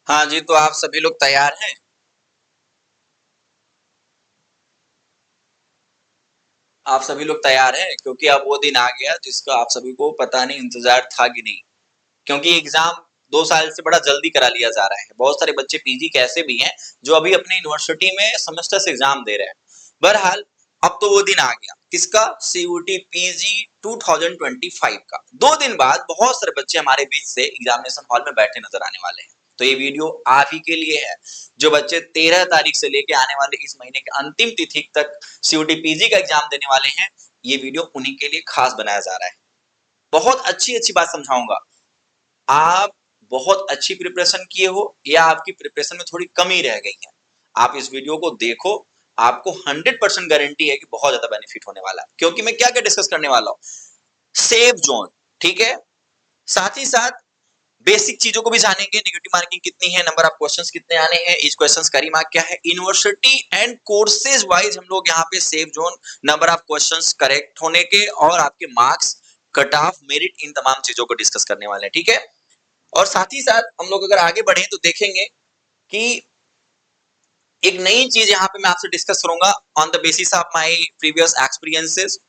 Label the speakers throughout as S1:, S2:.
S1: हाँ जी, तो आप सभी लोग तैयार हैं? आप सभी लोग तैयार हैं? क्योंकि अब वो दिन आ गया जिसका आप सभी को पता नहीं इंतजार था कि नहीं। क्योंकि एग्जाम 2 साल से बड़ा जल्दी करा लिया जा रहा है। बहुत सारे बच्चे पीजी के ऐसे भी हैं जो अभी अपने यूनिवर्सिटी में सेमेस्टर्स एग्जाम दे रहे हैं। बहरहाल अब तो वो दिन आ गया। किसका? सीयूटी पीजी 2025 का। 2 दिन बाद बहुत सारे बच्चे हमारे बीच से एग्जामिनेशन हॉल में बैठे नजर आने वाले हैं। तो ये वीडियो आप ही के लिए है जो बच्चे 13 तारीख से लेके आने वाले इस महीने के अंतिम तिथि तक सीयूटी पीजी का एग्जाम देने वाले हैं। ये वीडियो उन्हीं के लिए खास बनाया जा रहा है। बहुत अच्छी अच्छी बात समझाऊंगा। आप बहुत अच्छी प्रिपरेशन किए हो या आपकी प्रिपरेशन में थोड़ी कमी रह गई है, आप इस वीडियो को देखो। आपको 100% गारंटी है कि बहुत ज्यादा बेनिफिट होने वाला है। क्योंकि मैं क्या क्या डिस्कस करने वाला हूं? सेफ जोन, ठीक है। साथ ही साथ बेसिक चीजों को भी जानेंगे। नेगेटिव मार्किंग कितनी है, नंबर ऑफ क्वेश्चंस कितने आने हैं, ईच क्वेश्चंस का मार्क क्या है, यूनिवर्सिटी एंड कोर्सेज वाइज हम लोग यहाँ पे safe zone, number of questions correct होने के और आपके मार्क्स, कट ऑफ, मेरिट, इन तमाम चीजों को डिस्कस करने वाले हैं, ठीक है। और साथ ही साथ हम लोग अगर आगे बढ़े तो देखेंगे कि एक नई चीज यहाँ पे मैं आपसे डिस्कस करूंगा on the basis of my previous experiences,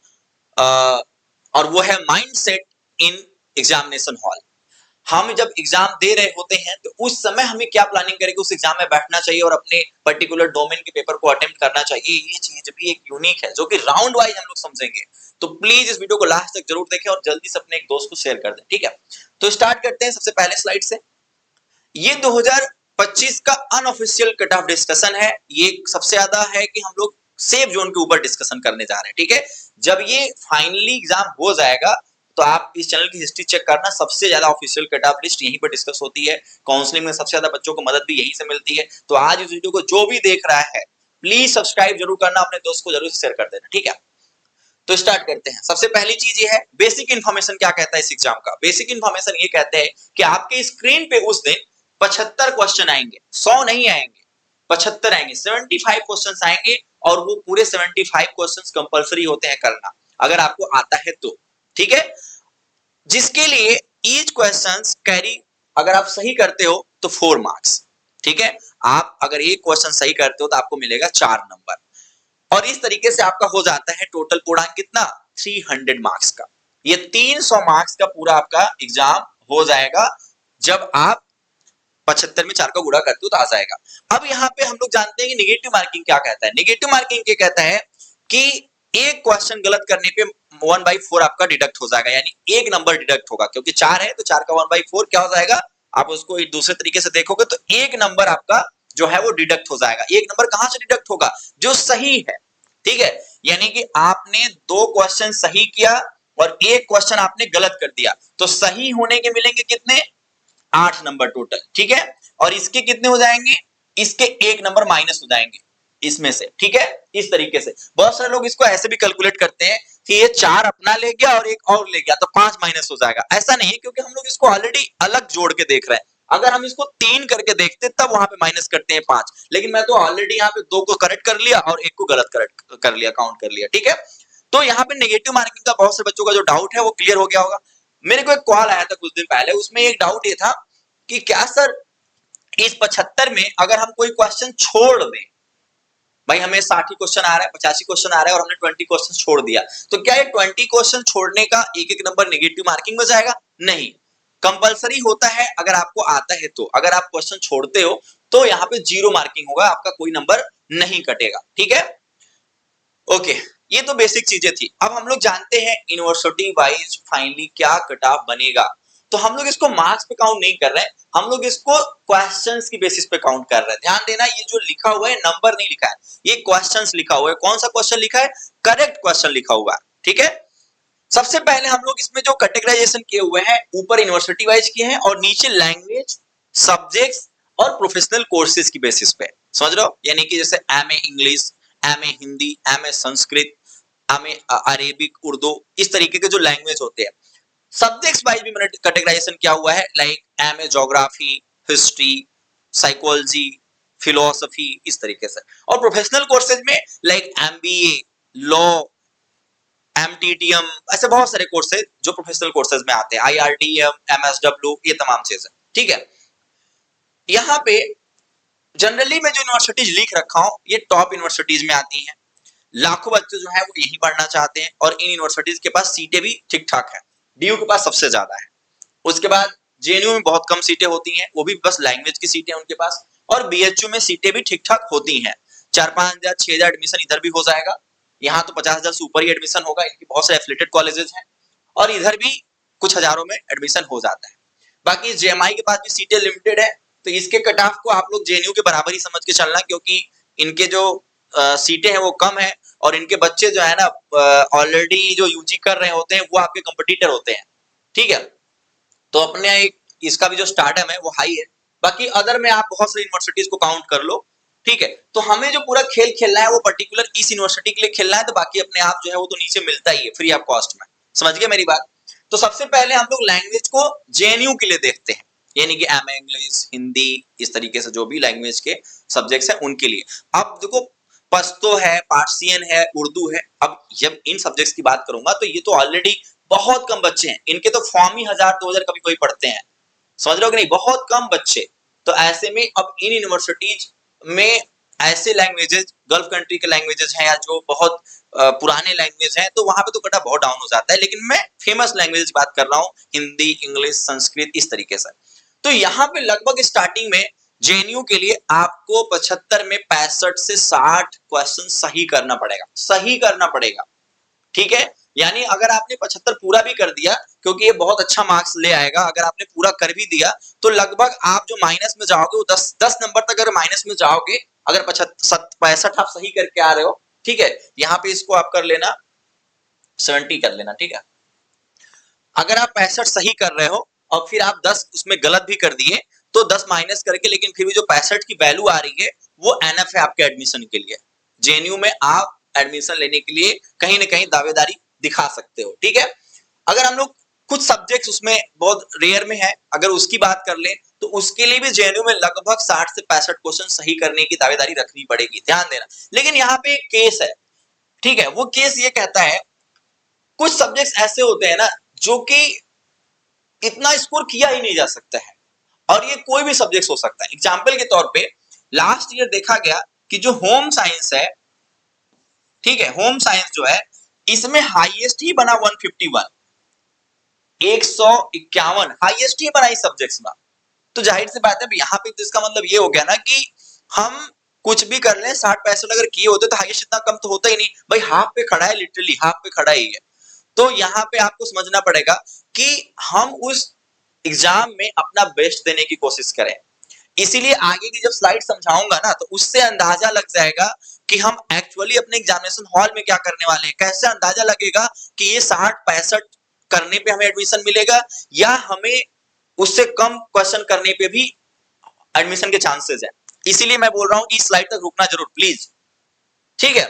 S1: और वो है माइंडसेट इन एग्जामिनेशन हॉल। हम जब एग्जाम दे रहे होते हैं तो उस समय हमें क्या प्लानिंग करके उस एग्जाम में बैठना चाहिए और अपने पर्टिकुलर डोमेन के पेपर को अटेम्प्ट करना चाहिए, ये चीज भी एक यूनिक है जो कि राउंड वाइज हम लोग समझेंगे। तो प्लीज इस वीडियो को लास्ट तक जरूर देखें और जल्दी से अपने एक दोस्त को शेयर कर दें, ठीक है। तो स्टार्ट करते हैं सबसे पहले स्लाइड से। ये 2025 का अनऑफिशियल कट ऑफ डिस्कशन है। ये सबसे ज्यादा है कि हम लोग सेफ जोन के ऊपर डिस्कशन करने जा रहे हैं, ठीक है। जब ये फाइनली एग्जाम हो जाएगा तो आप इस चैनल की हिस्ट्री चेक करना, सबसे ज्यादा ऑफिशियल कट ऑफ लिस्ट यहीं पर डिस्कस होती है। काउंसलिंग में सबसे ज्यादा बच्चों को मदद भी यहीं से मिलती है। तो आज इस वीडियो को जो भी देख रहा है प्लीज सब्सक्राइब जरूर करना, अपने दोस्त को जरूर शेयर कर देना, ठीक है। तो स्टार्ट करते हैं। सबसे पहली चीज ये है बेसिक इंफॉर्मेशन। क्या कहता है इस एग्जाम का बेसिक इंफॉर्मेशन? ये कहते हैं कि आपके स्क्रीन पे उस दिन 75 क्वेश्चन आएंगे, 100 नहीं आएंगे, 75 आएंगे, 75 क्वेश्चंस आएंगे। और वो पूरे 75 क्वेश्चंस कंपलसरी होते हैं करना, अगर आपको आता है तो, ठीक है। जिसके लिए ईच क्वेश्चंस कैरी, अगर आप सही करते हो तो 4 मार्क्स, ठीक है। आप अगर एक क्वेश्चन सही करते हो तो आपको मिलेगा 4 नंबर। और इस तरीके से आपका हो जाता है टोटल पूर्णांक कितना? 300 मार्क्स का। ये 300 मार्क्स का पूरा आपका एग्जाम हो जाएगा जब आप 75 में 4 का गुणा करते हो तो आ जाएगा। अब यहाँ पे हम लोग जानते हैं कि निगेटिव मार्किंग क्या कहता है। निगेटिव मार्किंग क्या कहता है कि एक क्वेश्चन गलत करने पे 1/4 आपका डिडक्ट हो जाएगा, यानी एक नंबर डिडक्ट होगा। क्योंकि 4 है तो 4 का 1/4 क्या हो जाएगा? आप उसको एक दूसरे तरीके से देखोगे तो एक नंबर आपका जो है वो डिडक्ट हो जाएगा। एक नंबर कहां से डिडक्ट होगा? जो सही है, ठीक है। यानी कि आपने 2 क्वेश्चन सही किया और एक क्वेश्चन आपने गलत कर दिया, तो सही होने के मिलेंगे कितने? 8 नंबर टोटल, ठीक है। और इसके कितने हो जाएंगे? इसके 1 नंबर माइनस हो जाएंगे इसमें से, ठीक है। इस तरीके से बहुत सारे लोग इसको ऐसे भी कैलकुलेट करते हैं कि ये 4 अपना ले गया और एक और ले गया तो 5 माइनस हो जाएगा। ऐसा नहीं है, क्योंकि हम लोग इसको ऑलरेडी अलग जोड़ के देख रहे हैं। अगर हम इसको 3 करके देखते तब वहां पे माइनस करते हैं 5, लेकिन मैं तो ऑलरेडी यहाँ पे 2 को करेक्ट कर लिया और एक को गलत करेक्ट कर लिया, काउंट कर लिया, ठीक है। तो यहाँ पे नेगेटिव मार्किंग का बहुत से बच्चों का जो डाउट है वो क्लियर हो गया होगा। मेरे को एक कॉल आया था कुछ दिन पहले, उसमें एक डाउट ये था कि क्या सर इस 75 में अगर हम कोई क्वेश्चन छोड़ दें, भाई हमें 60 क्वेश्चन आ रहा है, 85 क्वेश्चन आ रहा है और हमने 20 क्वेश्चन छोड़ दिया, तो क्या ये 20 क्वेश्चन छोड़ने का एक एक नंबर नेगेटिव मार्किंग में जाएगा? नहीं, कंपलसरी होता है अगर आपको आता है तो। अगर आप क्वेश्चन छोड़ते हो तो यहाँ पे 0 मार्किंग होगा, आपका कोई नंबर नहीं कटेगा, ठीक है। ओके, ये तो बेसिक चीजें थी। अब हम लोग जानते हैं यूनिवर्सिटी वाइज फाइनली क्या कट ऑफ बनेगा। तो हम लोग इसको मार्क्स पे काउंट नहीं कर रहे हैं, हम लोग इसको क्वेश्चंस की बेसिस पे काउंट कर रहे हैं। ध्यान देना, ये जो लिखा हुआ है नंबर नहीं लिखा है, ये क्वेश्चंस लिखा हुआ है। कौन सा क्वेश्चन लिखा है? करेक्ट क्वेश्चन लिखा हुआ है, ठीक है। सबसे पहले हम लोग इसमें जो कैटेगराइजेशन किए हुए हैं, ऊपर यूनिवर्सिटी वाइज किए हैं और नीचे लैंग्वेज, सब्जेक्ट्स और प्रोफेशनल कोर्सेज की बेसिस पे, समझ रहे हो। यानी कि जैसे MA English, MA Hindi, MA Sanskrit, MA Arabic, Urdu, इस तरीके के जो लैंग्वेज होते हैं। सब्जेक्ट्स वाइज भी मैंने कैटेगराइजेशन किया हुआ है, like MA geography, history, psychology, philosophy, इस तरीके से। और प्रोफेशनल कोर्सेज में लाइक एमबीए, लॉ, एमटीटीएम, ऐसे बहुत सारे कोर्सेज जो प्रोफेशनल कोर्सेज में आते हैं, आईआरटीएम, एमएसडब्ल्यू, ये तमाम चीजें, ठीक है। यहाँ पे जनरली मैं जो यूनिवर्सिटीज लिख रखा हूं ये टॉप यूनिवर्सिटीज में आती हैं। लाखों बच्चे जो है वो यही पढ़ना चाहते हैं और इन यूनिवर्सिटीज के पास सीटें भी ठीक ठाक है। डीयू के पास सबसे ज्यादा है। उसके बाद जेएनयू में बहुत कम सीटें होती हैं, वो भी बस लैंग्वेज की सीटें उनके पास। और बीएचयू में सीटें भी ठीक ठाक होती हैं। 4-5 हजार 6 हजार एडमिशन इधर भी हो जाएगा। यहाँ तो 50,000 से ऊपर ही एडमिशन होगा, इनकी बहुत से एफिलिएटेड कॉलेजेस हैं। और इधर भी कुछ हजारों में एडमिशन हो जाता है। बाकी जेएमआई के पास भी सीटें लिमिटेड है, तो इसके कट ऑफ को आप लोग जेएनयू के बराबर ही समझ के चलना, क्योंकि इनके जो सीटें हैं वो कम है और इनके बच्चे जो है ना ऑलरेडी जो यूजी कर रहे होते हैं वो आपके कंपटीटर होते हैं। ठीक है, तो अपने एक इसका भी जो स्टार्टअप है वो हाई है। बाकी अदर में आप बहुत सारी यूनिवर्सिटीज को काउंट कर लो। ठीक है, तो हमें जो पूरा खेल खेलना है वो पर्टिकुलर इस यूनिवर्सिटी के लिए खेलना है, तो बाकी अपने आप जो है वो तो नीचे मिलता ही है फ्री ऑफ कॉस्ट में। समझ गए मेरी बात? तो सबसे पहले हम लोग लैंग्वेज को जेएनयू के लिए देखते हैं, यानी कि एमए इंग्लिश, हिंदी, इस तरीके से जो भी लैंग्वेज के सब्जेक्ट्स हैं उनके लिए। अब देखो पश्तो है, पार्सियन है, उर्दू है। अब जब इन सब्जेक्ट्स की बात करूंगा तो ये तो ऑलरेडी बहुत कम बच्चे हैं, इनके तो फॉर्म ही 1000-2000 कभी कोई पढ़ते हैं। समझ रहे हो कि नहीं? बहुत कम बच्चे। तो ऐसे में अब इन यूनिवर्सिटीज में ऐसे लैंग्वेजेस गल्फ कंट्री के लैंग्वेजेस हैं या जो बहुत पुराने लैंग्वेज हैं, तो वहां पे तो कटा बहुत डाउन हो जाता है। लेकिन मैं फेमस लैंग्वेज बात कर रहा हूँ, हिंदी, इंग्लिश, संस्कृत, इस तरीके से। तो यहाँ पे लगभग स्टार्टिंग में जेएनयू के लिए आपको 75 में 65 से 60 क्वेश्चन सही करना पड़ेगा, सही करना पड़ेगा। ठीक है, यानी अगर आपने 75 पूरा भी कर दिया, क्योंकि ये बहुत अच्छा मार्क्स ले आएगा, अगर आपने पूरा कर भी दिया तो लगभग आप जो माइनस में जाओगे वो 10 नंबर तक अगर माइनस में जाओगे, अगर 65 आप सही करके आ रहे हो। ठीक है, यहाँ पे इसको आप कर लेना 70 कर लेना। ठीक है, अगर आप 65 सही कर रहे हो और फिर आप 10 उसमें गलत भी कर दिए तो 10 माइनस करके, लेकिन फिर भी जो 65 की वैल्यू आ रही है वो एनएफ है आपके एडमिशन के लिए। जेएनयू में आप एडमिशन लेने के लिए कहीं ना कहीं दावेदारी दिखा सकते हो। ठीक है, अगर हम लोग कुछ सब्जेक्ट्स उसमें बहुत रेयर में है, अगर उसकी बात कर ले तो उसके लिए भी जेएनयू में लगभग 60 से 65 क्वेश्चन सही करने की दावेदारी रखनी पड़ेगी, ध्यान देना। लेकिन यहाँ पे एक केस है। ठीक है, वो केस ये कहता है कुछ सब्जेक्ट्स ऐसे होते हैं ना जो कि इतना स्कोर किया ही नहीं जा सकता है, और ये कोई भी सब्जेक्ट हो सकता है। एग्जाम्पल के तौर पे लास्ट ईयर देखा गया कि जो होम साइंस है, ठीक है, होम साइंस जो है इसमें हाईएस्ट ही बना 151, 151 हाईएस्ट ही बना इस सब्जेक्ट्स में। तो जाहिर सी बात है यहाँ पे तो इसका मतलब ये हो गया ना कि हम कुछ भी कर लें 60-65 अगर किए होते तो हाईएस्ट इतना कम तो होता ही नहीं भाई, हाफ पे खड़ा है, लिटरली हाफ पे खड़ा ही है। तो यहाँ पे आपको समझना पड़ेगा कि हम उस एग्जाम में अपना बेस्ट देने की कोशिश करें। इसीलिए आगे की जब स्लाइड समझाऊंगा ना तो उससे अंदाजा लग जाएगा कि हम एक्चुअली अपने एग्जामिनेशन हॉल में क्या करने वाले हैं। कैसे अंदाजा लगेगा कि ये 60-65 करने पे हमें एडमिशन मिलेगा या हमें उससे कम क्वेश्चन करने पे भी एडमिशन के चांसेस है। इसीलिए मैं बोल रहा हूं कि इस स्लाइड तक रुकना जरूर प्लीज। ठीक है,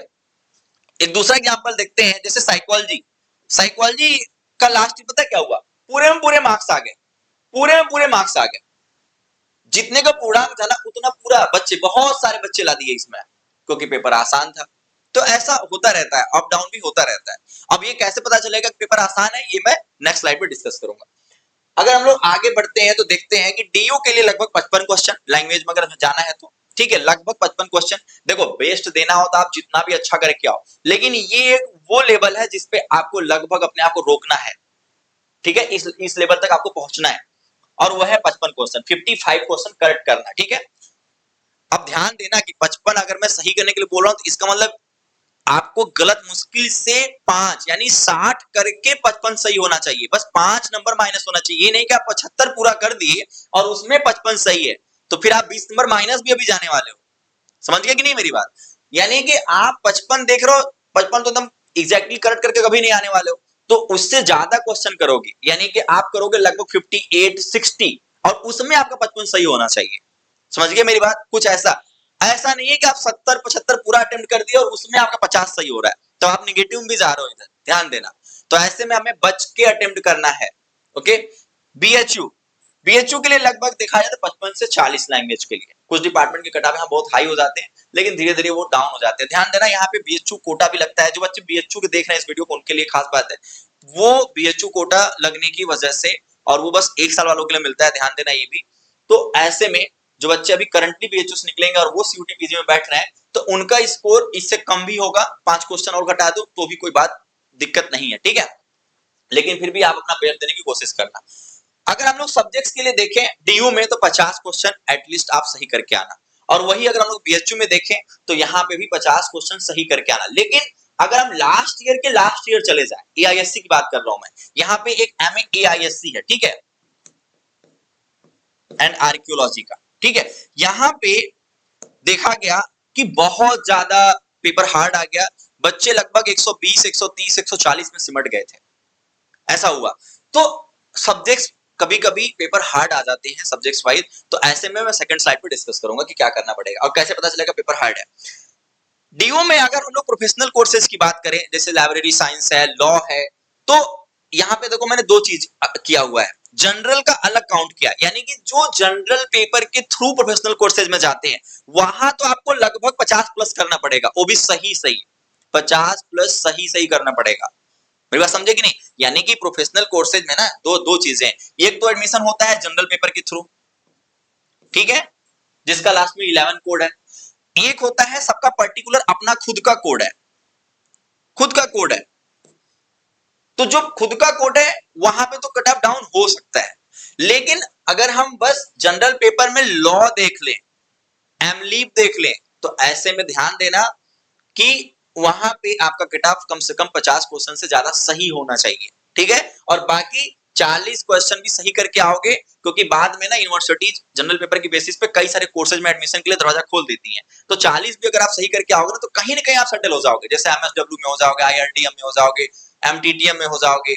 S1: एक दूसरा एग्जांपल देखते हैं, जैसे साइकोलॉजी। साइकोलॉजी का लास्ट पता क्या हुआ? पूरे में पूरे मार्क्स आ गए, पूरे में पूरे मार्क्स आ गए। जितने का पूर्णांक था ना उतना पूरा बच्चे, बहुत सारे बच्चे ला दिए इसमें, क्योंकि पेपर आसान था। तो ऐसा होता रहता है, अप डाउन भी होता रहता है। अब ये कैसे पता चलेगा कि पेपर आसान है, ये मैं नेक्स्ट स्लाइड पे डिस्कस करूंगा। अगर हम लोग आगे बढ़ते हैं तो देखते हैं कि डीयू के लिए लगभग 55 क्वेश्चन, लैंग्वेज में अगर जाना है तो। ठीक है, लगभग 55 क्वेश्चन। देखो बेस्ट देना हो तो आप जितना भी अच्छा करके आओ, लेकिन ये वो लेवल है जिसपे आपको लगभग अपने आप को रोकना है। ठीक है, इस लेवल तक आपको पहुंचना है, और वह है 55 क्वेश्चन, 55 क्वेश्चन करेक्ट करना। ठीक है, अब ध्यान देना कि 55 अगर मैं सही करने के लिए बोल रहा हूं तो इसका मतलब आपको गलत मुश्किल से 5 यानी 60 करके 55 सही होना चाहिए। बस 5 नंबर माइनस होना चाहिए। ये नहीं कि आप 75 पूरा कर दिए और उसमें 55 सही है तो फिर आप 20 नंबर माइनस भी अभी जाने वाले हो। समझ गए कि नहीं मेरी बात? यानी कि आप 55 देख रहे हो, 55 तो एकदम एग्जैक्टली करेक्ट करके कभी नहीं आने वाले हो, तो उससे ज्यादा क्वेश्चन करोगे, यानी कि आप करोगे लगभग 58-60 और उसमें आपका 55 सही होना चाहिए। समझ गए मेरी बात? कुछ ऐसा ऐसा नहीं है कि आप 70-75 पूरा अटेम्प्ट कर दिया और उसमें आपका 50 सही हो रहा है तो आप निगेटिव में भी जा रहे हो इधर, ध्यान देना। तो ऐसे में हमें बच के अटेम्प्ट करना है। ओके, बीएचयू बीएचयू के लिए लगभग देखा जाए तो 55 से 40 लैंग्वेज के लिए। कुछ डिपार्टमेंट के कटाव यहाँ बहुत हाई हो जाते हैं लेकिन धीरे धीरे वो डाउन हो जाते हैं। ध्यान देना, यहाँ पे बीएचयू कोटा भी लगता है। जो बच्चे बीएचयू के देख रहे हैं इस वीडियो को उनके लिए खास बात है, वो बीएचयू कोटा लगने की वजह से, और वो बस 1 साल वालों के लिए मिलता है, ध्यान देना ये भी। तो ऐसे में जो बच्चे अभी करंटली बीएचयू से निकलेंगे और वो सीयूटी पीजी में बैठ रहे हैं, तो उनका स्कोर इससे कम भी होगा, 5 क्वेश्चन और घटा दो तो भी कोई बात दिक्कत नहीं है, ठीक है। लेकिन फिर भी आप अपना बेस्ट देने की कोशिश करना। अगर हम लोग सब्जेक्ट्स के लिए देखें डीयू में, तो 50 क्वेश्चन एटलीस्ट आप सही करके आना, और वही अगर हम लोग बीएचयू में देखें तो यहाँ पे भी 50 क्वेश्चन सही करके आना। लेकिन अगर हम लास्ट ईयर चले जाए, एआईएससी की बात कर रहा हूं मैं, यहाँ पे एक एमए एआईएससी है, ठीक है, एंड आर्कियोलॉजी का, ठीक है। यहाँ पे देखा गया कि बहुत ज्यादा पेपर हार्ड आ गया, बच्चे लगभग 120, 130, 140 में सिमट गए थे, ऐसा हुआ। तो सब्जेक्ट्स कभी कभी पेपर हार्ड आ जाते हैं सब्जेक्ट्स वाइज, तो ऐसे में मैं सेकंड स्लाइड पे डिस्कस करूंगा कि क्या करना पड़ेगा और कैसे पता चलेगा पेपर हार्ड है। डीओ में अगर हम लोग प्रोफेशनल कोर्सेज की बात करें, जैसे लाइब्रेरी साइंस है, लॉ है, तो यहाँ पे देखो मैंने दो चीज किया हुआ है, जनरल का अलग काउंट किया, यानी कि जो जनरल पेपर के थ्रू प्रोफेशनल कोर्सेज में जाते हैं वहां तो आपको लगभग 50 प्लस करना पड़ेगा, वो भी सही सही 50 प्लस सही सही करना पड़ेगा। मेरी बात समझे कि नहीं? यानी कि प्रोफेशनल कोर्सेज में ना दो चीजें, एक तो एडमिशन होता है जनरल पेपर के थ्रू, ठीक है, जिसका लास्ट में 11 कोड है, एक होता है सबका पर्टिकुलर अपना खुद का कोड है, खुद का कोड है। तो जो खुद का कोड है वहां पे तो कट ऑफ डाउन हो सकता है, लेकिन अगर हम बस जनरल पेपर में लॉ देख लें, एमलीप देख लें, तो ऐसे में ध्यान देना कि वहां पे आपका कट ऑफ कम से कम 50 क्वेश्चन से ज्यादा सही होना चाहिए, ठीक है। और बाकी 40 क्वेश्चन भी सही करके आओगे, क्योंकि बाद में ना यूनिवर्सिटी जनरल पेपर की बेसिस पे कई सारे कोर्सेज में एडमिशन के लिए दरवाजा खोल देती हैं, तो 40 भी अगर आप सही करके आओगे ना तो कहीं ना कहीं आप सेटल हो जाओगे, जैसे एमएसडब्ल्यू में हो जाओगे, आईआरडीएम में हो जाओगे, एमटीटीएम में हो जाओगे।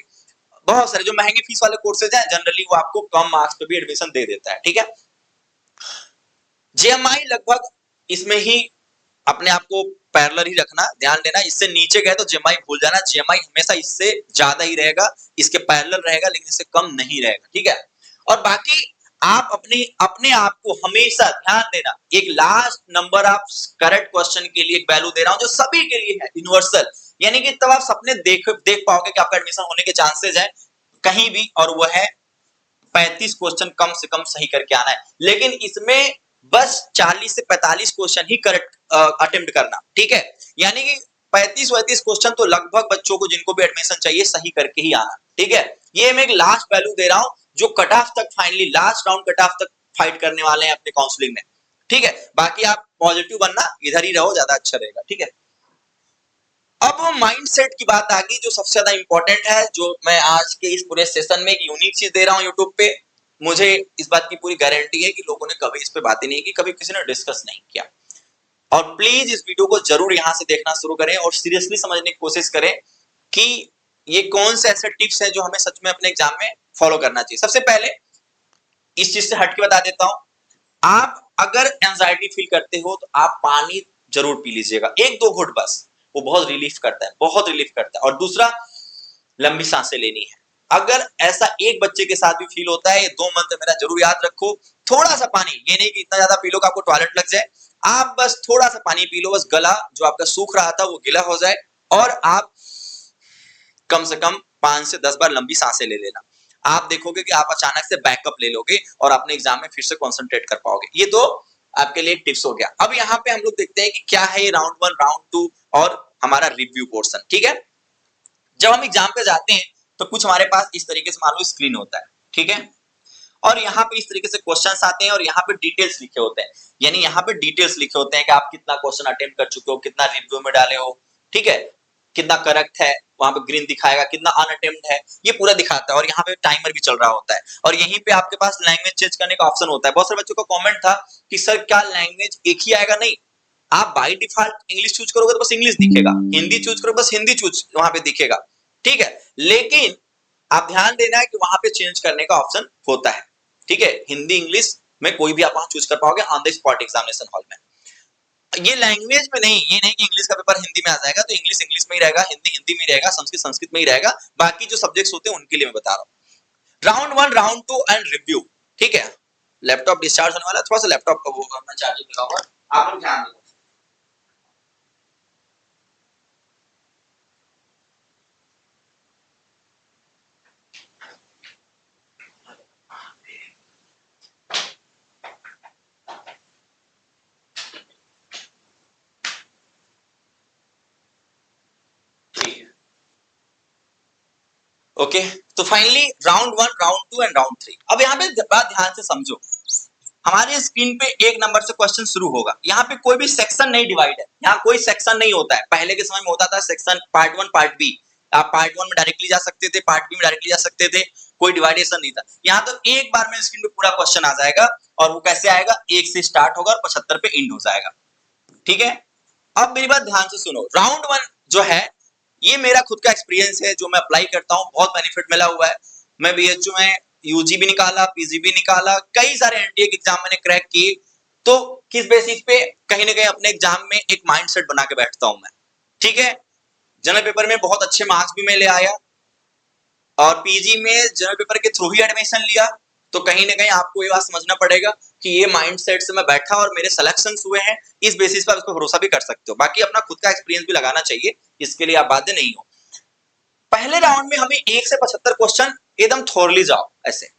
S1: बहुत सारे जो महंगे फीस वाले कोर्सेज हैं जनरली वो आपको कम मार्क्स पे भी एडमिशन दे देता है, ठीक है। जेएमआई लगभग इसमें ही अपने आप को पैरेलल ही रखना, ध्यान देना, इससे नीचे गए तो जेएमआई भूल जाना, जेएमआई हमेशा इससे ज्यादा ही रहेगा, इसके पैरेलल रहेगा लेकिन इससे कम नहीं रहेगा, ठीक है। और बाकी आप अपने अपने आप को हमेशा ध्यान देना, एक लास्ट नंबर आप करेक्ट क्वेश्चन के लिए एक वैल्यू दे रहा हूं जो सभी के लिए है, यूनिवर्सल, यानी कि तब आप सपने देख पाओगे कि आपका एडमिशन होने के चांसेस है कहीं भी, और वो है 35 क्वेश्चन कम से कम सही करके आना है। लेकिन इसमें बस 40 से 45 क्वेश्चन ही करेक्ट अटेम्प्ट करना, ठीक है। यानी कि 35-35 क्वेश्चन तो लगभग बच्चों को जिनको भी एडमिशन चाहिए सही करके ही आना, ठीक है। ये मैं एक लास्ट वैल्यू दे रहा हूं जो कट ऑफ तक finally last round cut off तक फाइट करने वाले हैं अपने काउंसलिंग में, ठीक है। बाकी आप पॉजिटिव बनना, इधर ही रहो, ज्यादा अच्छा रहेगा, ठीक है। अब माइंडसेट की बात आ गई जो सबसे ज्यादा इंपॉर्टेंट है, जो मैं आज के इस पूरे सेशन में एक यूनिक चीज दे रहा हूं यूट्यूब पे। मुझे इस बात की पूरी गारंटी है कि लोगों ने कभी इस पे बातें नहीं की, कभी किसी ने डिस्कस नहीं किया, और प्लीज इस वीडियो को जरूर यहां से देखना शुरू करें और सीरियसली समझने की कोशिश करें कि ये कौन से ऐसे टिप्स हैं जो हमें सच में अपने एग्जाम में फॉलो करना चाहिए। सबसे पहले इस चीज से हटके बता देता हूं, आप अगर एंजाइटी फील करते हो तो आप पानी जरूर पी लीजिएगा, एक दो घुट बस, वो बहुत रिलीफ करता है, बहुत रिलीफ करता है। और दूसरा, लंबी सांसें लेनी है। अगर ऐसा एक बच्चे के साथ भी फील होता है, ये दो मंत्र मेरा जरूर याद रखो, थोड़ा सा पानी, ये नहीं कि इतना ज्यादा पी लो कि आपको टॉयलेट लग जाए, आप बस थोड़ा सा पानी पी लो, बस गला जो आपका सूख रहा था वो गीला हो जाए, और आप कम से कम 5 से 10 बार लंबी सांसें ले लेना। आप देखोगे कि आप अचानक से बैकअप ले लोगे और अपने एग्जाम में फिर से कंसंट्रेट कर पाओगे। ये तो आपके लिए टिप्स हो गया। अब यहाँ पे हम लोग देखते हैं कि क्या है ये राउंड 1, राउंड 2 और हमारा रिव्यू पोर्शन, ठीक है। जब हम एग्जाम पे जाते हैं तो कुछ हमारे पास इस तरीके से मान लो स्क्रीन होता है, ठीक है, और यहाँ पे इस तरीके से क्वेश्चंस आते हैं और यहाँ पे डिटेल्स लिखे होते हैं, यानी यहाँ पे डिटेल्स लिखे होते हैं कि आप कितना क्वेश्चन अटेम्प्ट कर चुके हो, कितना रिव्यू में डाले हो, ठीक है, कितना करेक्ट है, वहां पे ग्रीन दिखाएगा, कितना अनअटेम्प्ट है, ये पूरा दिखाता है, और यहाँ पे टाइमर भी चल रहा होता है, और यहीं पे आपके पास लैंग्वेज चेंज करने का ऑप्शन होता है। बहुत सारे बच्चों का कमेंट था कि सर क्या लैंग्वेज एक ही आएगा? नहीं, आप बाय डिफॉल्ट इंग्लिश चूज करोगे तो बस इंग्लिश दिखेगा, हिंदी चूज करोगे बस हिंदी चूज वहां पे दिखेगा, ठीक है। लेकिन आप ध्यान देना है कि वहां पे चेंज करने का ऑप्शन होता है, ठीक है, हिंदी इंग्लिश में कोई भी आप वहां चूज कर पाओगे on the spot examination hall में। ये लैंग्वेज में नहीं, ये नहीं कि इंग्लिश का पेपर हिंदी में आ जाएगा तो इंग्लिश इंग्लिश में ही रहेगा, हिंदी हिंदी में ही रहेगा, संस्कृत संस्कृत में ही रहेगा, बाकी जो सब्जेक्ट्स होते हैं उनके लिए मैं बता रहा हूँ। राउंड 1, राउंड 2 एंड रिव्यू, ठीक है। लैपटॉप डिस्चार्ज होने वाला है, थोड़ा सा लैपटॉप का वो अपना चार्जिंग लगा हुआ, आप लोग ध्यान देना। ओके तो finally round 1, round 2 and round 3। अब यहाँ पे बात ध्यान से समझो, हमारे स्क्रीन पे एक नंबर से क्वेश्चन शुरू होगा, यहाँ पे कोई भी सेक्शन नहीं डिवाइड है, यहाँ कोई सेक्शन नहीं होता है। पहले के समय में होता था सेक्शन पार्ट 1 पार्ट बी, आप पार्ट 1 में डायरेक्टली जा सकते थे, पार्ट बी में डायरेक्टली जा सकते थे, कोई डिवाइडेशन नहीं था। यहाँ तो एक बार में स्क्रीन पे पूरा क्वेश्चन आ जाएगा, और वो कैसे आएगा, 1 से स्टार्ट होगा और 75 पे एंड हो जाएगा। ठीक है, अब मेरी बात ध्यान से सुनो। राउंड 1 जो है ये मेरा खुद का एक्सपीरियंस है, जो मैं अप्लाई करता हूँ, बहुत बेनिफिट मिला हुआ है। मैं बीएचयू में यूजी भी निकाला, पीजी भी निकाला, कई सारे एनडीए के एग्जाम मैंने क्रैक किए। तो किस बेसिस पे, कहीं ना कहीं अपने एग्जाम में एक माइंडसेट बना के बैठता हूं मैं। ठीक है, जनरल पेपर में बहुत अच्छे मार्क्स भी मैं ले आया, और पीजी में जनरल पेपर के थ्रू ही एडमिशन लिया। तो कहीं ना कहीं आपको ये बात समझना पड़ेगा कि ये माइंडसेट से मैं बैठा और मेरे सिलेक्शंस हुए हैं, इस बेसिस पर आप इसको भरोसा भी कर सकते हो। बाकी अपना खुद का एक्सपीरियंस भी लगाना चाहिए, इसके लिए आप बाध्य नहीं हो। पहले राउंड में हमें 1 से 75 क्वेश्चन एकदम थोरली जाओ, ऐसे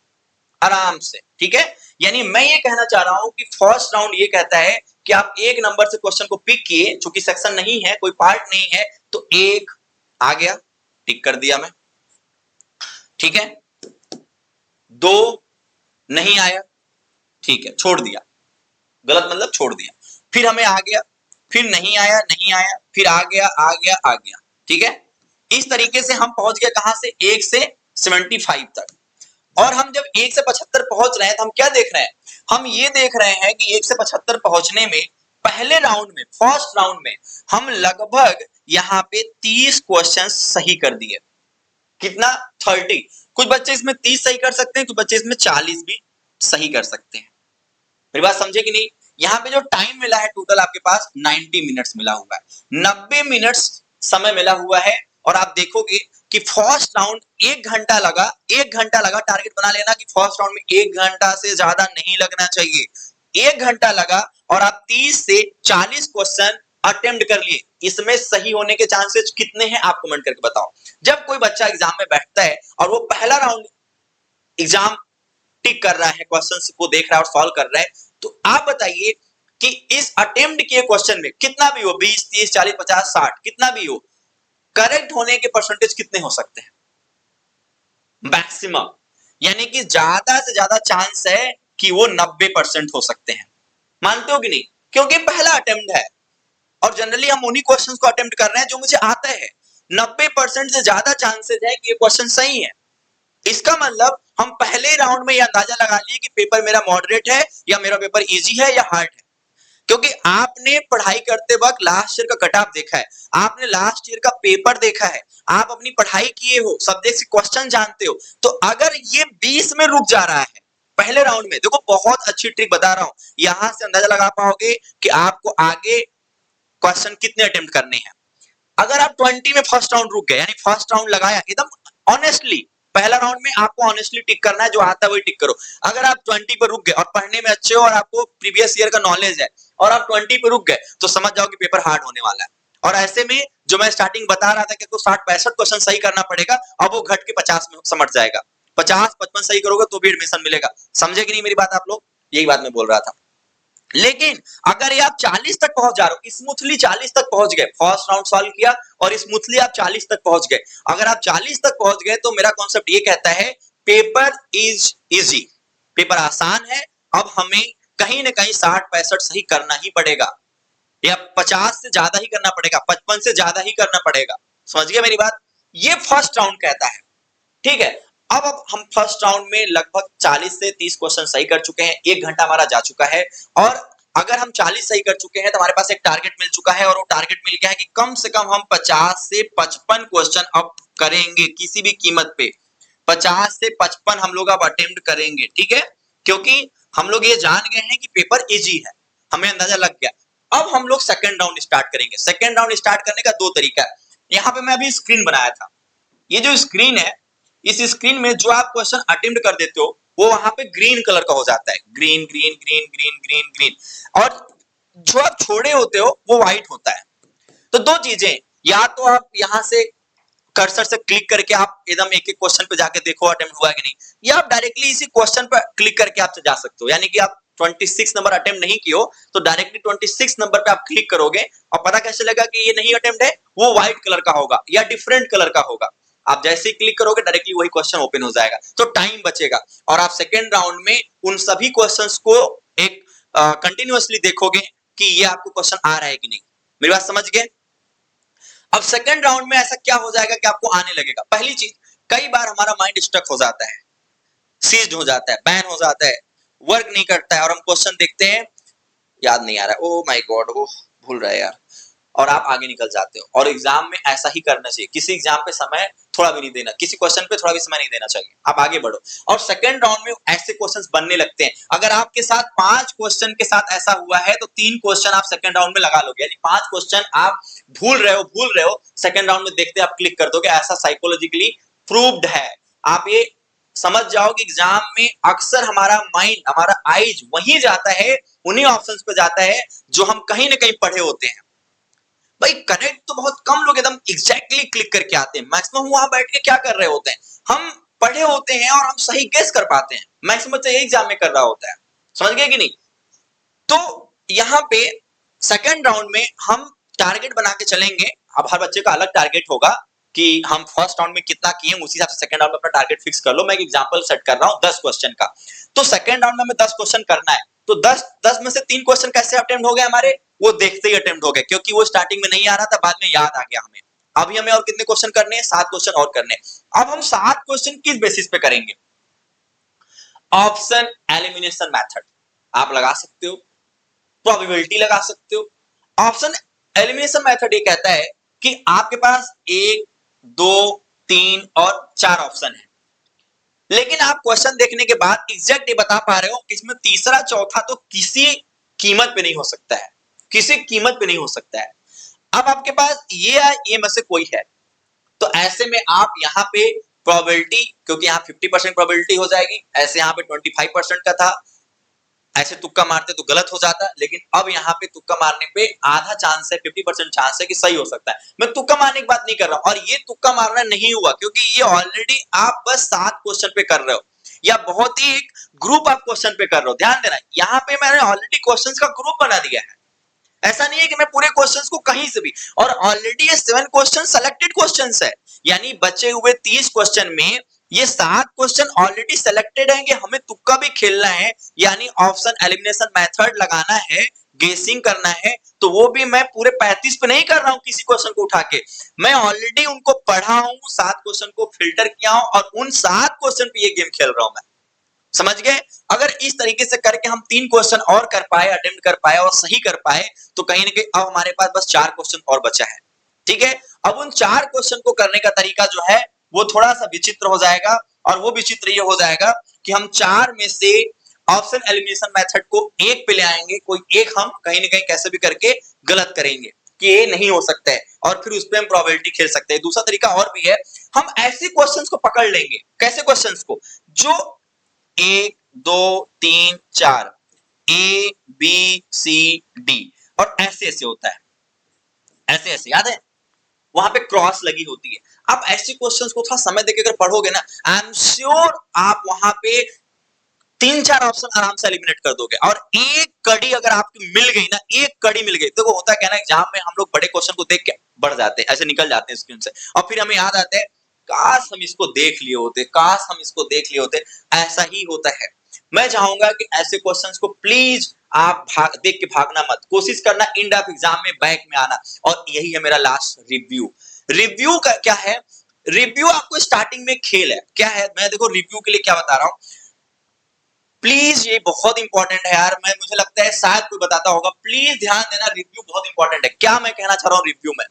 S1: आराम से। ठीक है, यानी मैं ये कहना चाह रहा हूं कि फर्स्ट राउंड ये कहता है कि आप एक नंबर से क्वेश्चन को पिक किए, चूंकि सेक्शन नहीं है, कोई पार्ट नहीं है, तो एक आ गया, टिक कर दिया मैं। ठीक है, 2 नहीं आया, ठीक है, छोड़ दिया, गलत मतलब छोड़ दिया। फिर हमें आ गया, फिर नहीं आया, नहीं आया, फिर आ गया, आ गया, आ गया। ठीक है, इस तरीके से हम पहुंच गए कहां से, 1 से 75 तक। और हम जब 1 से 75 पहुंच रहे हैं तो हम क्या देख रहे हैं, हम ये देख रहे हैं कि 1 से 75 पहुंचने में पहले राउंड में, फर्स्ट राउंड में हम लगभग यहां पे 30 क्वेश्चन सही कर दिए। कितना, 30। कुछ बच्चे इसमें 30 सही कर सकते हैं, कुछ बच्चे इसमें 40 भी सही कर सकते हैं। मेरी बात समझे कि नहीं। यहाँ पे जो टाइम मिला है टोटल आपके पास 90 मिनट्स मिला हुआ है, 90 मिनट्स समय मिला हुआ है। और आप देखोगे कि फर्स्ट राउंड 1 घंटा लगा, 1 घंटा लगा। टारगेट बना लेना कि फर्स्ट राउंड में 1 घंटा से ज्यादा नहीं लगना चाहिए, 1 घंटा लगा, और आप 30 से 40 क्वेश्चन अटेम्प्ट कर लिए। इसमें सही होने के चांसेस कितने हैं आप कमेंट करके बताओ। जब कोई बच्चा एग्जाम में बैठता है और वो पहला राउंड एग्जाम टिक कर रहा है, क्वेश्चंस को देख रहा है और सॉल्व कर रहा है, तो आप बताइए कि इस अटेम्प्ट किए क्वेश्चन में कितना भी हो, 20, 30, 40, 50, 60, कितना भी हो, करेक्ट होने के परसेंटेज कितने हो सकते हैं, मैक्सिमम। यानी कि ज्यादा से ज्यादा चांस है कि वो 90% हो सकते हैं। मानते हो कि नहीं, क्योंकि पहला अटेम्प्ट है, और जनरली हम उन्हीं क्वेश्चंस को अटेम्प्ट कर रहे हैं जो मुझे आता है। 90% से ज्यादा चांसेस है कि ये क्वेश्चन सही है। इसका मतलब हम पहले राउंड में यह अंदाजा लगा लिए कि पेपर मेरा मॉडरेट है, या मेरा पेपर इजी है, या हार्ड है। क्योंकि आपने पढ़ाई करते वक्त लास्ट ईयर का कट ऑफ देखा है, आपने लास्ट ईयर का पेपर देखा है, आप अपनी पढ़ाई किए हो, सब्जेक्ट से क्वेश्चन जानते हो। तो अगर ये 20 में रुक जा रहा है पहले राउंड में, देखो बहुत अच्छी ट्रिक बता रहा हूं, यहां से अंदाजा लगा पाओगे कि आपको आगे क्वेश्चन कितने अटेम्प्ट करने हैं। अगर आप 20 में फर्स्ट राउंड रुक गए, यानी फर्स्ट राउंड लगाया एकदम ऑनेस्टली, पहला राउंड में आपको ऑनेस्टली टिक करना है, जो आता है वही टिक करो। अगर आप 20 पर रुक गए और पढ़ने में अच्छे हो और आपको प्रीवियस ईयर का नॉलेज है और आप 20 पर रुक गए, तो समझ जाओ कि पेपर हार्ड होने वाला है। और ऐसे में जो मैं स्टार्टिंग बता रहा था कि आपको 60-65 क्वेश्चन सही करना पड़ेगा, अब वो घट के 50 में समझ जाएगा। 50-55 सही करोगे तो भी एडमिशन मिलेगा। समझे कि नहीं मेरी बात आप लोग, यही बात मैं बोल रहा था। लेकिन अगर ये आप 40 तक पहुंच जा रहे हो, स्मूथली 40 तक पहुंच गए, फर्स्ट राउंड सॉल्व किया और स्मूथली आप 40 तक पहुंच गए, अगर आप 40 तक पहुंच गए, तो मेरा कॉन्सेप्ट ये कहता है पेपर इज इजी, पेपर आसान है। अब हमें कहीं ना कहीं 60-65 सही करना ही पड़ेगा, या 50 से ज्यादा ही करना पड़ेगा, 55 से ज्यादा ही करना पड़ेगा। समझ गए मेरी बात, ये फर्स्ट राउंड कहता है। ठीक है, अब हम फर्स्ट राउंड में लगभग 40 से 30 क्वेश्चन सही कर चुके हैं, 1 घंटा हमारा जा चुका है। और अगर हम 40 सही कर चुके हैं तो हमारे पास एक टारगेट मिल चुका है, और वो टारगेट मिल गया है कि कम से कम हम 50 से 55 क्वेश्चन अब करेंगे, किसी भी कीमत पे 50 से 55 हम लोग अब अटेम्प्ट करेंगे। ठीक है, क्योंकि हम लोग ये जान गए हैं कि पेपर इजी है, हमें अंदाजा लग गया। अब हम लोग सेकेंड राउंड स्टार्ट करेंगे। सेकेंड राउंड स्टार्ट करने का 2 तरीका है। यहाँ पे मैं अभी स्क्रीन बनाया था, ये जो स्क्रीन है, इस स्क्रीन में जो आप क्वेश्चन अटेम्प्ट कर देते हो वो वहां पे ग्रीन कलर का हो जाता है, green green green green green green, और जो आप छोड़े होते हो वो व्हाइट होता है। तो 2 चीजें, या तो आप यहां से कर्सर से क्लिक करके आप एकदम एक एक क्वेश्चन पे जाके देखो अटेम्प्ट हुआ कि नहीं, या आप डायरेक्टली इसी क्वेश्चन पर क्लिक करके आप जा सकते हो। यानी कि आप 26 नंबर अटेम्प्ट नहीं किए हो तो डायरेक्टली 26 नंबर पे आप क्लिक करोगे, और पता कैसे लगा कि ये नहीं अटेम्प्ट है, वो व्हाइट कलर का होगा या डिफरेंट कलर का होगा। आप जैसे ही क्लिक करोगे डायरेक्टली वही क्वेश्चन ओपन हो जाएगा, तो टाइम बचेगा और आप सेकेंड राउंड में उन सभी क्वेश्चंस को एक कंटिन्यूअसली देखोगे कि ये आपको क्वेश्चन आ रहा है कि नहीं। मेरी बात समझ गए? अब सेकेंड राउंड में ऐसा क्या हो जाएगा कि आपको आने लगेगा। पहली चीज, कई बार हमारा माइंड स्टक हो जाता है, सीज्ड हो जाता है, बैन हो जाता है, वर्क नहीं करता है और हम क्वेश्चन देखते हैं याद नहीं आ रहा है, ओ माय गॉड वो भूल रहा है यार, और आप आगे निकल जाते हो। और एग्जाम में ऐसा ही करना चाहिए, किसी एग्जाम पे समय थोड़ा भी नहीं देना, किसी क्वेश्चन पे थोड़ा भी समय नहीं देना चाहिए, आप आगे बढ़ो। और सेकंड राउंड में ऐसे क्वेश्चंस बनने लगते हैं, अगर आपके साथ 5 क्वेश्चन के साथ ऐसा हुआ है तो 3 क्वेश्चन आप सेकंड राउंड में लगा लोगे, यानी 5 क्वेश्चन आप भूल रहे हो, सेकंड राउंड में देखते आप क्लिक कर दोगे, ऐसा साइकोलॉजिकली प्रूव्ड है। आप ये समझ जाओ कि एग्जाम में अक्सर हमारा माइंड, हमारा आइज वहीं जाता है, उन्हीं ऑप्शंस पे जाता है जो हम कहीं ना कहीं पढ़े होते हैं। भाई कनेक्ट तो बहुत कम लोग एकदम एग्जैक्टली क्लिक करके आते हैं, मैक्सिमम वहां बैठ के क्या कर रहे होते हैं, हम पढ़े होते हैं और हम सही गेस कर पाते हैं, मैक्सिमम बच्चा यही एग्जाम में कर रहा होता है, समझ गए कि नहीं। तो यहाँ पे सेकंड राउंड में हम टारगेट बना के चलेंगे, अब हर बच्चे का अलग टारगेट होगा कि हम फर्स्ट राउंड में कितना किए, उसी हिसाब से सेकंड राउंड में अपना टारगेट फिक्स कर लो। मैं एक एग्जांपल सेट कर रहा हूं 10 क्वेश्चन का, तो सेकंड राउंड में हमें 10 क्वेश्चन करना है, तो 10 में से 3 क्वेश्चन कैसे अटेम्प्ट हो गए हमारे, वो देखते ही अटेम्प्ट हो गए, क्योंकि वो स्टार्टिंग में नहीं आ रहा था, बाद में याद आ गया हमें। अभी हमें और कितने क्वेश्चन करने हैं, 7 क्वेश्चन और करने हैं। अब हम 7 क्वेश्चन किस बेसिस पे करेंगे, ऑप्शन एलिमिनेशन मेथड आप लगा सकते हो, प्रोबेबिलिटी लगा सकते हो। ऑप्शन एलिमिनेशन मेथड ये कहता है कि आपके पास 1 2 3 और 4 ऑप्शन है, लेकिन आप क्वेश्चन देखने के बाद एग्जैक्ट ये बता पा रहे हो कि इसमें तीसरा चौथा तो किसी कीमत पे नहीं हो सकता है, किसी कीमत पे नहीं हो सकता है। अब आपके पास ये में से कोई है, तो ऐसे में आप यहाँ पे प्रोबेबिलिटी, क्योंकि यहाँ 50% प्रोबेबिलिटी हो जाएगी, ऐसे यहाँ पे 25% का था, ऐसे तुक्का मारते तो गलत हो जाता, लेकिन अब यहाँ पे तुक्का मारने पे आधा चांस है, 50% चांस है कि सही हो सकता है। मैं तुक्का मारने की बात नहीं कर रहा हूं, और ये तुक्का मारना नहीं हुआ क्योंकि ये ऑलरेडी आप बस 7 क्वेश्चन पे कर रहे हो, या बहुत ही एक ग्रुप आप क्वेश्चन पे कर रहे हो। ध्यान देना, यहाँ पे मैंने ऑलरेडी क्वेश्चन का ग्रुप बना दिया है, ऐसा नहीं है कि मैं पूरे क्वेश्चंस को कहीं से भी, और ऑलरेडी ये 7 क्वेश्चन सेलेक्टेड क्वेश्चंस है, यानी बचे हुए 30 क्वेश्चन में ये 7 क्वेश्चन ऑलरेडी सेलेक्टेड हैं कि हमें तुक्का भी खेलना है, यानी ऑप्शन एलिमिनेशन मेथड लगाना है, गेसिंग करना है, तो वो भी मैं पूरे 35 पे नहीं कर रहा हूं किसी क्वेश्चन को उठा के, मैं ऑलरेडी उनको पढ़ा हूं, 7 क्वेश्चन को फिल्टर किया हूं और उन 7 क्वेश्चन पे ये गेम खेल रहा हूं मैं, समझ गए। अगर इस तरीके से करके हम 3 क्वेश्चन और कर पाए, अटेम्प्ट कर पाए और सही कर पाए, तो कहीं ना कहीं अब हमारे पास बस 4 क्वेश्चन और बचा है, ठीक है। अब उन 4 क्वेश्चन को करने का तरीका जो है वो थोड़ा सा विचित्र हो जाएगा, और वो विचित्र ये हो जाएगा कि हम 4 में से ऑप्शन एलिमिनेशन मेथड को एक पे ले आएंगे, कोई एक हम कहीं ना कहीं कैसे भी करके गलत करेंगे कि ये नहीं हो सकता है, और फिर उस पर हम प्रोबेबिलिटी खेल सकते हैं। दूसरा तरीका और भी है, हम ऐसे क्वेश्चंस को पकड़ लेंगे, कैसे क्वेश्चंस को, जो 1 2 3 4 ए बी सी डी और ऐसे ऐसे होता है, ऐसे ऐसे याद है, वहां पे क्रॉस लगी होती है। आप ऐसे क्वेश्चंस को थोड़ा समय देकर अगर पढ़ोगे ना, आई एम श्योर आप वहां पे 3 4 ऑप्शन आराम से एलिमिनेट कर दोगे, और एक कड़ी अगर आपकी मिल गई ना, एक कड़ी मिल गई, देखो होता क्या ना, एग्जाम में हम लोग बड़े क्वेश्चन को देख के बढ़ जाते हैं, ऐसे निकल जाते हैं स्क्रीन से, और फिर हमें याद आता है काश हम इसको देख लिए होते, काश हम इसको देख लिए होते, ऐसा ही होता है। मैं चाहूंगा कि ऐसे क्वेश्चंस को प्लीज आप देख के भागना मत, कोशिश करना एंड ऑफ एग्जाम में बैक में आना, और यही है मेरा लास्ट रिव्यू। रिव्यू का क्या है, रिव्यू आपको स्टार्टिंग में खेल है, क्या है, मैं देखो रिव्यू के लिए क्या बता रहा हूं, प्लीज ये बहुत इंपॉर्टेंट है यार, मैं मुझे लगता है शायद कोई बताता होगा, प्लीज ध्यान देना, रिव्यू बहुत इंपॉर्टेंट है। क्या मैं कहना चाह रहा हूं रिव्यू में,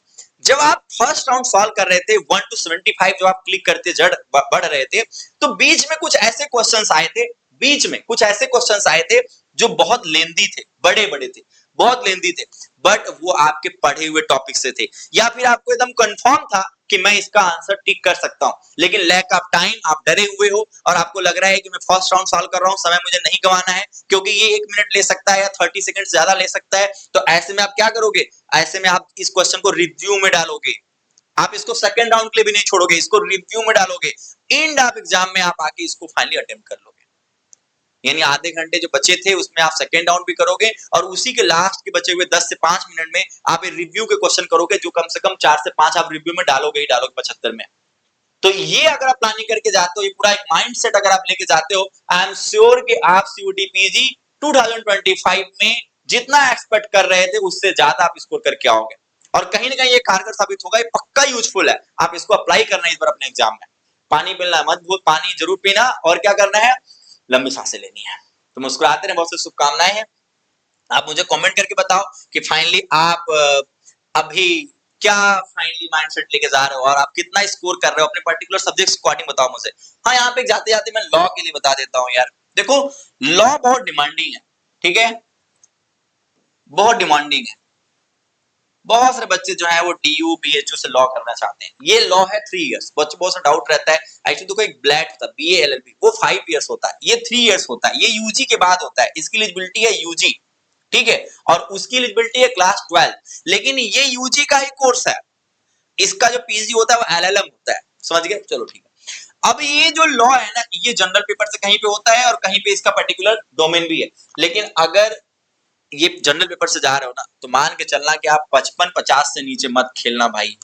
S1: जब आप फर्स्ट राउंड सॉल्व कर रहे थे 1 to 75 जो आप क्लिक करते बढ़ रहे थे, तो बीच में कुछ ऐसे क्वेश्चंस आए थे, बीच में कुछ ऐसे क्वेश्चंस आए थे जो बहुत लेंदी थे, बड़े बड़े थे, बहुत लेंदी थे, बट वो आपके पढ़े हुए टॉपिक से थे, या फिर आपको एकदम कंफर्म था कि मैं इसका आंसर टिक कर सकता हूं, लेकिन लैक ऑफ टाइम, आप डरे हुए हो और आपको लग रहा है कि मैं फर्स्ट राउंड सॉल्व कर रहा हूं, समय मुझे नहीं गंवाना है क्योंकि ये 1 मिनट ले सकता है या 30 सेकंड ज्यादा ले सकता है, तो ऐसे में आप क्या करोगे, ऐसे में आप इस क्वेश्चन को रिव्यू में डालोगे, आप इसको सेकंड राउंड के लिए भी नहीं छोड़ोगे, इसको रिव्यू में डालोगे, एंड ऑफ एग्जाम में आप आके इसको फाइनली अटेम्प्ट कर लोगे, यानी आधे घंटे जो बचे थे उसमें आप सेकंड राउंड भी करोगे, और उसी के लास्ट के बचे हुए 10 से 5 मिनट में आप रिव्यू के क्वेश्चन करोगे, जो कम से कम 4 से 5 आप रिव्यू में डालोगे ही डालोगे 75 में, तो ये अगर आप प्लानिंग करके जाते हो, ये पूरा एक माइंड सेट अगर आप लेके जाते हो, आई एम श्योर कि आप सीयूटी पीजी 2025 में जितना एक्सपेक्ट कर रहे थे उससे ज्यादा आप स्कोर करके आओगे। और कहीं ना कहीं ये कारगर साबित होगा, ये पक्का यूजफुल है। आप इसको अप्लाई करना इस बार अपने एग्जाम में। पानी पीना मत भूल, पानी जरूर पीना, और क्या करना है, लंबी सांसें लेनी है। तो मुस्कुराते रहे, बहुत सी शुभकामनाएं हैं। आप मुझे कमेंट करके बताओ कि फाइनली आप अभी क्या फाइनली माइंडसेट लेके जा रहे हो, और आप कितना स्कोर कर रहे हो अपने पर्टिकुलर सब्जेक्ट अकॉर्डिंग, बताओ मुझे। हाँ, यहाँ पे जाते जाते मैं लॉ के लिए बता देता हूँ यार। देखो, लॉ बहुत डिमांडिंग है, ठीक है, बहुत डिमांडिंग है। बहुत सारे बच्चे जो है वो डीयू बीएचयू से लॉ करना चाहते हैं। ये लॉ है 3 इयर्स। बच्चे बहुत सा डाउट रहता है, एक्चुअली देखो एक ब्लैट होता है बीए एलएलबी, वो 5 इयर्स होता है, ये 3 इयर्स होता है। ये यूजी के बाद होता है, इसकी एलिजिबिलिटी है यूजी, ठीक है, और उसकी एलिजिबिलिटी है क्लास 12। लेकिन ये यूजी का ही कोर्स है, इसका जो पीजी होता है वो एलएलएम होता है, समझ गए, चलो ठीक है। अब ये जो लॉ है ना, ये जनरल पेपर से कहीं पे होता है और कहीं पे इसका पर्टिकुलर डोमेन भी है। लेकिन अगर ये जनरल पेपर से जा रहे हो ना, तो मान के चलना कि आप 55-50 से नीचे मत खेलना भाई,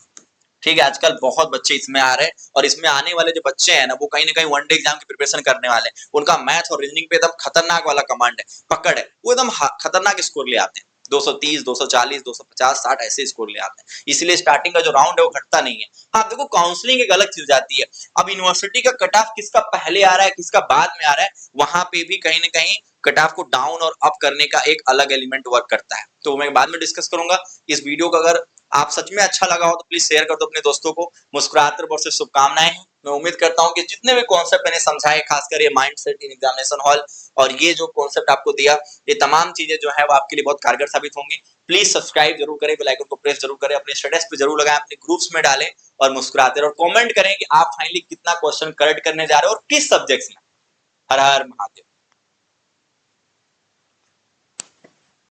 S1: ठीक है। आजकल बहुत बच्चे इसमें आ रहे हैं, और इसमें आने वाले जो बच्चे हैं ना, वो कहीं ना कहीं वनडे एग्जाम की प्रिपरेशन करने वाले हैं। उनका मैथ और रीजनिंग पे एकदम खतरनाक वाला कमांड है, पकड़ है, वो एकदम खतरनाक स्कोर ले आते हैं। 230, 240, 250, 60 ऐसे स्कोर ले आते हैं। इसलिए स्टार्टिंग का जो राउंड है वो घटता नहीं है। हाँ देखो, काउंसलिंग एक अलग चीज जाती है। अब यूनिवर्सिटी का कट ऑफ किसका पहले आ रहा है, किसका बाद में आ रहा है, वहां पे भी कहीं ना कहीं कट ऑफ को डाउन और अप करने का एक अलग एलिमेंट वर्क करता है। तो मैं बाद में डिस्कस करूंगा। इस वीडियो को अगर आप सच में अच्छा लगा हो तो प्लीज शेयर कर दो अपने दोस्तों को। मुस्कुराते बहुत से शुभकामनाएं हैं। मैं उम्मीद करता हूं कि जितने भी कॉन्सेप्ट मैंने समझाए, खासकर ये mind set in examination hall और ये जो कॉन्सेप्ट आपको दिया, ये तमाम चीजें जो है वो आपके लिए बहुत कारगर साबित होंगी। प्लीज सब्सक्राइब जरूर करें, बेल आइकन को प्रेस जरूर करें, अपने स्टेटस पे जरूर लगाएं, अपने ग्रुप्स में डालें, और मुस्कुराते रहो। और कमेंट करें कि आप फाइनली कितना क्वेश्चन करेक्ट करने जा रहे हो और किस सब्जेक्ट में। हर हर महादेव।